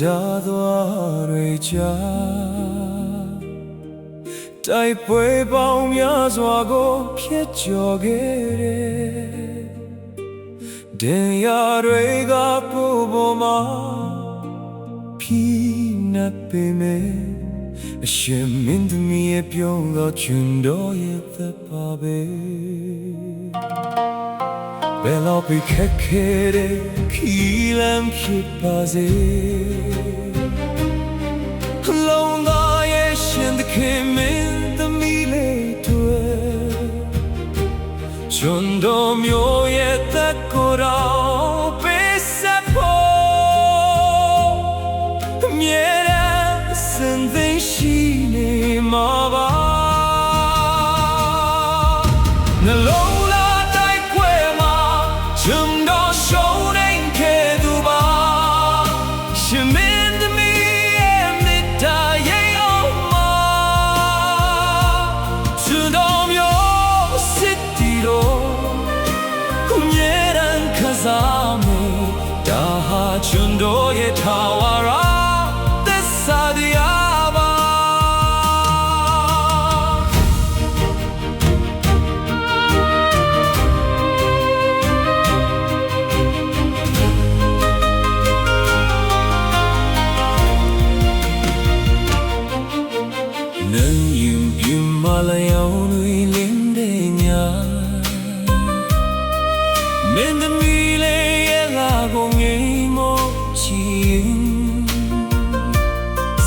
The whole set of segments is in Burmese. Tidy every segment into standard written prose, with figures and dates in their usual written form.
ဒါသွားတွေကြာတိုက်ပွဲပေါင်းများစွာကိုဖျက်ကျော်ခဲ့တယ်ဒင်ယာတွေကပူပေါ်မှာဖြီးနှပ်ပေမဲ့အရှင်မင်းသမီးရဲ့ပြုံးသောချွန်တော်ရဲ့သက်ပါပဲဘယ်လောက်ပဲခက်ခဲတဲ့ခီးလမ်းဖြစ်ပါစေလုံးသားရဲ့ရှင်သခင်မင်းသမီးလေးတွေချွန်တော်မျိုးရဲ့သက်ကိုယ်တော်ပေးဆက်ဖို့အမြဲတမ်းစင်သိရှိနေမှာပါနှလုံးသားတိုက်ပွဲမှာချွန်တော်ရှုံးနေခဲ့သူပါရှင်မင်းသမီးရဲ့မေတ္တာရဲ့အောင်မှာချွန်တော်မျိုးစစ်တီတော်ကိုမြဲတမ်းခစားမေဒါဟာချွန်တော်ရဲ့ထာဝရသစ္စာတရားပါမလာယောင်တွေလင်းတဲ့ညမင်းသမီးလေးရဲ့လာကိုငိမ်မောချီ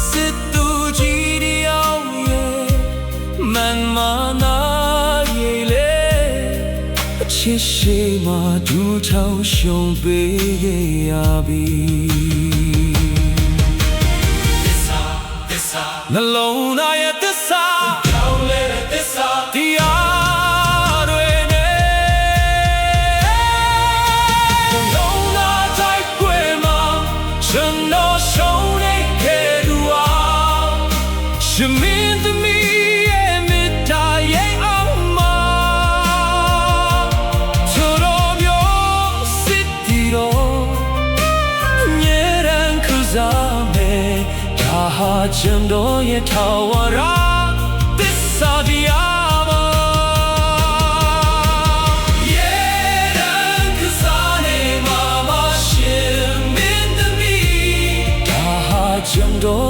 စစ်သူကြီးတယောက်ရဲ့မန်မာနာရဲ့လေအချစ်ရှိမှဒူးချောင်းရှုံပေးခဲ့ရပြီနှလုံးသားရဲ့သစ္စာတရားတွေနဲ့လုံးလာတိုက်ပွဲမှာကျွန်တော်ရှုံးနေခဲ့သူအောင်ရှင်မင်းသမီးရဲ့မေတ္တာရဲ့အောင်မှာသူတော်မျိုးစစ်တီတော်မြဲတမ်းခစားမယ်ဒါဟာကျွန်တော်ရဲ့ထာဝရသစ္စာတရားပါကျွန်တော်